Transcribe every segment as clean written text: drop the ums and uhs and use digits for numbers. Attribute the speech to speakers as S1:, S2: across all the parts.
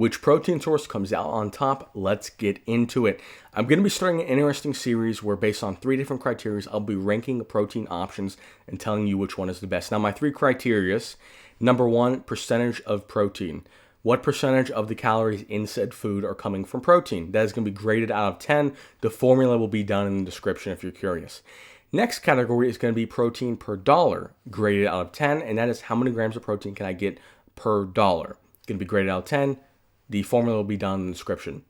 S1: Which protein source comes out on top? Let's get into it. I'm going to be starting an interesting series where, based on 3 different criteria, I'll be ranking protein options and telling you which one is the best. Now, my 3 criteria: number 1, percentage of protein. What percentage of the calories in said food are coming from protein? That is going to be graded out of 10. The formula will be down in the description if you're curious. Next category is going to be protein per dollar, graded out of 10, and that is how many grams of protein can I get per dollar. It's going to be graded out of 10. The formula will be down in the description.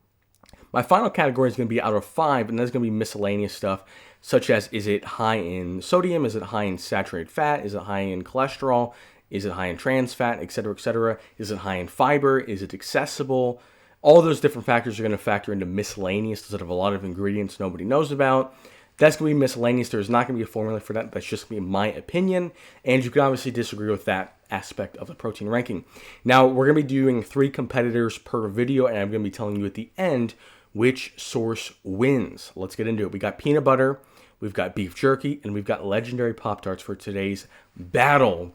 S1: My final category is going to be out of 5, and that's going to be miscellaneous stuff, such as, is it high in sodium? Is it high in saturated fat? Is it high in cholesterol? Is it high in trans fat, etc., etc.? Is it high in fiber? Is it accessible? All those different factors are going to factor into miscellaneous. Does it have a lot of ingredients nobody knows about? That's going to be miscellaneous. There's not going to be a formula for that. That's just going to be my opinion, and you can obviously disagree with that aspect of the protein ranking. Now, we're going to be doing 3 competitors per video, and I'm going to be telling you at the end which source wins. Let's get into it. We got peanut butter, we've got beef jerky, and we've got legendary Pop-Tarts for today's battle.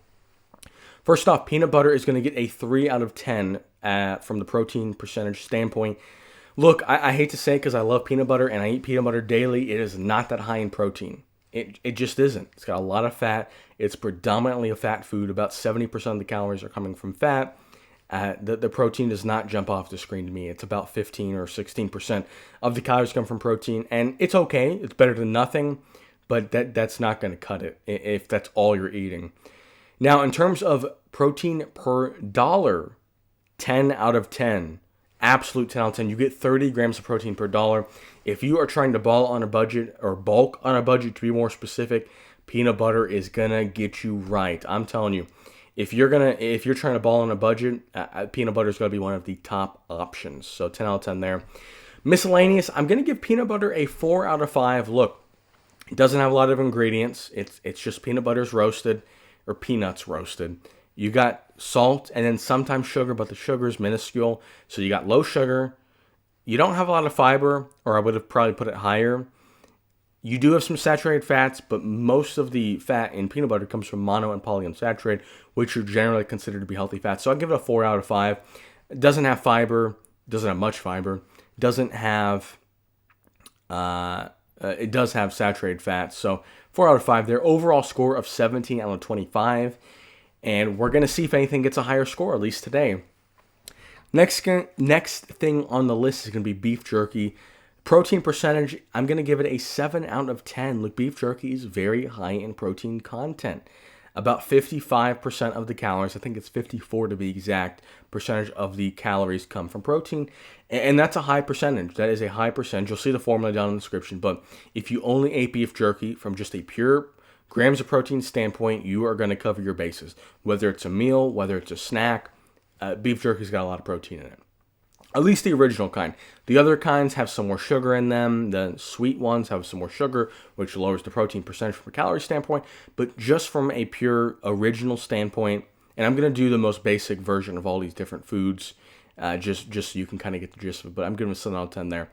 S1: First off, peanut butter is going to get a 3 out of 10 from the protein percentage standpoint. Look, I hate to say it because I love peanut butter and I eat peanut butter daily. It is not that high in protein. It just isn't. It's got a lot of fat. It's predominantly a fat food. About 70% of the calories are coming from fat. The protein does not jump off the screen to me. It's about 15 or 16% of the calories come from protein. And it's okay. It's better than nothing. But that's not going to cut it if that's all you're eating. Now, in terms of protein per dollar, 10 out of 10. Absolute 10 out of 10. You get 30 grams of protein per dollar. If you are trying to ball on a budget, or bulk on a budget to be more specific, peanut butter is gonna get you right. I'm telling you, if you're trying to ball on a budget, peanut butter is gonna be one of the top options. So 10 out of 10 there. Miscellaneous, I'm gonna give peanut butter a 4 out of 5. Look, it doesn't have a lot of ingredients. It's just peanut butter's roasted, or peanuts roasted. You got salt and then sometimes sugar, but the sugar is minuscule. So you got low sugar. You don't have a lot of fiber, or I would have probably put it higher. You do have some saturated fats, but most of the fat in peanut butter comes from mono and polyunsaturated, which are generally considered to be healthy fats. So I'll give it a 4 out of 5. It doesn't have fiber. Doesn't have much fiber. Doesn't have... it does have saturated fats. So 4 out of 5 there. Overall score of 17 out of 25. And we're going to see if anything gets a higher score, at least today. Next thing on the list is going to be beef jerky. Protein percentage, I'm going to give it a 7 out of 10. Look, beef jerky is very high in protein content. About 55% of the calories, I think it's 54 to be exact, percentage of the calories come from protein. And that's a high percentage. That is a high percentage. You'll see the formula down in the description. But if you only ate beef jerky from just a pure grams of protein standpoint, you are going to cover your bases. Whether it's a meal, whether it's a snack, beef jerky's got a lot of protein in it. At least the original kind. The other kinds have some more sugar in them. The sweet ones have some more sugar, which lowers the protein percentage from a calorie standpoint. But just from a pure original standpoint, and I'm going to do the most basic version of all these different foods, just so you can kind of get the gist of it. But I'm giving it 7 out of 10 there.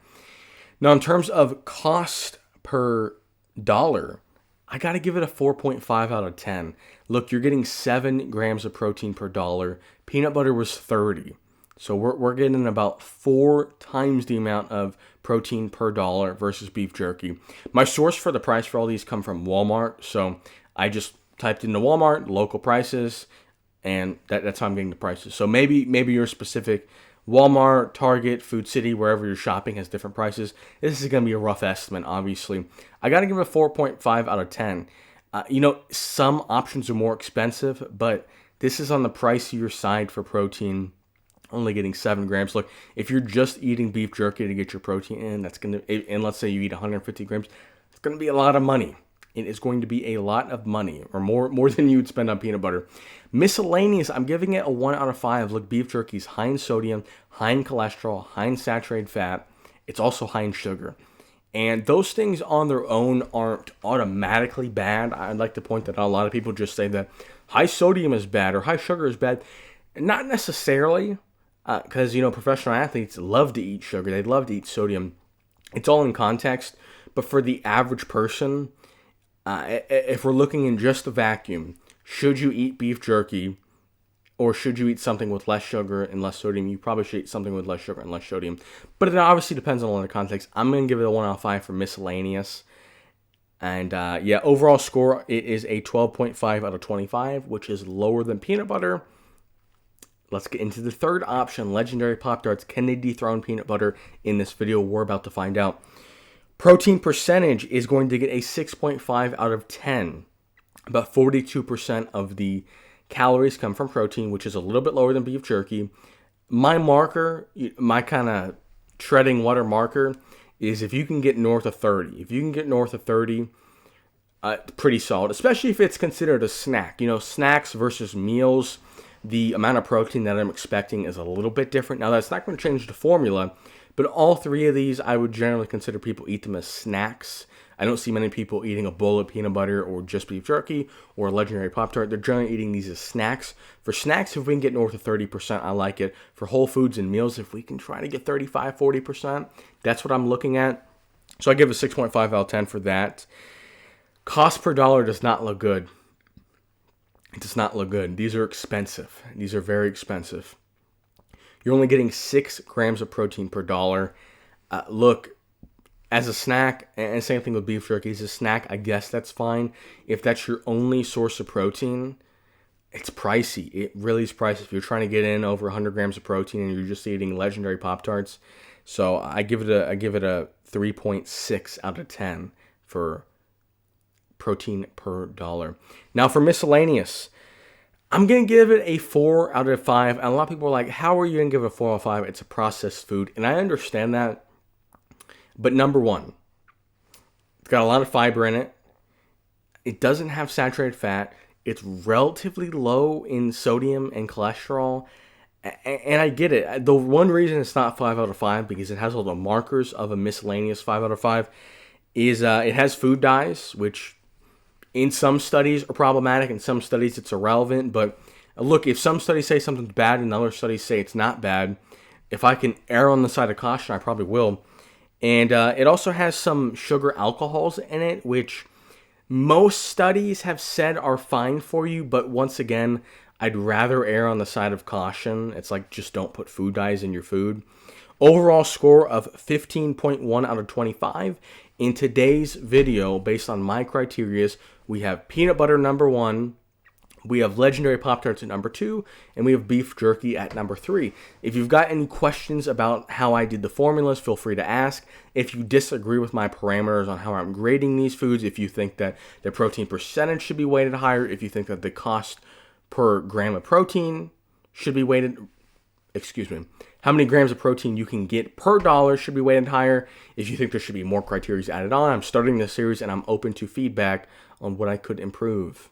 S1: Now, in terms of cost per dollar, I got to give it a 4.5 out of 10. Look, you're getting 7 grams of protein per dollar. Peanut butter was 30. So we're getting about 4 times the amount of protein per dollar versus beef jerky. My source for the price for all these come from Walmart. So I just typed into Walmart, local prices, and that's how I'm getting the prices. So maybe your specific Walmart, Target, Food City, wherever you're shopping has different prices. This is going to be a rough estimate, obviously. I got to give it a 4.5 out of 10. Some options are more expensive, but this is on the pricier side for protein, only getting 7 grams. Look, if you're just eating beef jerky to get your protein in, and let's say you eat 150 grams, it's going to be a lot of money. It is going to be a lot of money, or more than you would spend on peanut butter. Miscellaneous, I'm giving it a 1 out of 5. Look, beef jerky is high in sodium, high in cholesterol, high in saturated fat. It's also high in sugar. And those things on their own aren't automatically bad. I'd like to point that out. A lot of people just say that high sodium is bad or high sugar is bad. Not necessarily, because, professional athletes love to eat sugar. They love to eat sodium. It's all in context. But for the average person, if we're looking in just the vacuum, should you eat beef jerky or should you eat something with less sugar and less sodium? You probably should eat something with less sugar and less sodium. But it obviously depends on a lot of context. I'm going to give it a 1 out of 5 for miscellaneous. And yeah, overall score, it is a 12.5 out of 25, which is lower than peanut butter. Let's get into the third option, Legendary Pop-Tarts. Can they dethrone peanut butter in this video? We're about to find out. Protein percentage is going to get a 6.5 out of 10. About 42% of the calories come from protein, which is a little bit lower than beef jerky. My marker, my kind of treading water marker, is if you can get north of 30. If you can get north of 30, pretty solid, especially if it's considered a snack. You know, snacks versus meals, the amount of protein that I'm expecting is a little bit different. Now, that's not going to change the formula, but all three of these, I would generally consider people eat them as snacks. I don't see many people eating a bowl of peanut butter or just beef jerky or a Legendary Pop-Tart. They're generally eating these as snacks. For snacks, if we can get north of 30%, I like it. For whole foods and meals, if we can try to get 35, 40%, that's what I'm looking at. So I give it a 6.5 out of 10 for that. Cost per dollar does not look good. It does not look good. These are expensive. These are very expensive. You're only getting 6 grams of protein per dollar. Look, as a snack, and same thing with beef jerky, as a snack, I guess that's fine. If that's your only source of protein, it's pricey. It really is pricey if you're trying to get in over 100 grams of protein and you're just eating Legendary Pop-Tarts. So I give it a 3.6 out of 10 for protein per dollar. Now for miscellaneous, I'm going to give it a 4 out of 5. And a lot of people are like, how are you going to give it a 4 out of 5? It's a processed food. And I understand that. But number one, it's got a lot of fiber in it. It doesn't have saturated fat. It's relatively low in sodium and cholesterol. And I get it. The one reason it's not 5 out of 5, because it has all the markers of a miscellaneous 5 out of 5, is it has food dyes, which in some studies are problematic. In some studies it's irrelevant. But look, if some studies say something's bad and other studies say it's not bad, if I can err on the side of caution, I probably will. And it also has some sugar alcohols in it, which most studies have said are fine for you. But once again, I'd rather err on the side of caution. It's like, just don't put food dyes in your food. Overall score of 15.1 out of 25. In today's video, based on my criteria, we have peanut butter number 1. We have Legendary Pop-Tarts at number 2, and we have beef jerky at number 3. If you've got any questions about how I did the formulas, feel free to ask. If you disagree with my parameters on how I'm grading these foods, if you think that the protein percentage should be weighted higher, if you think that the cost per gram of protein should be weighted, how many grams of protein you can get per dollar should be weighted higher, if you think there should be more criteria added on. I'm starting this series and I'm open to feedback on what I could improve.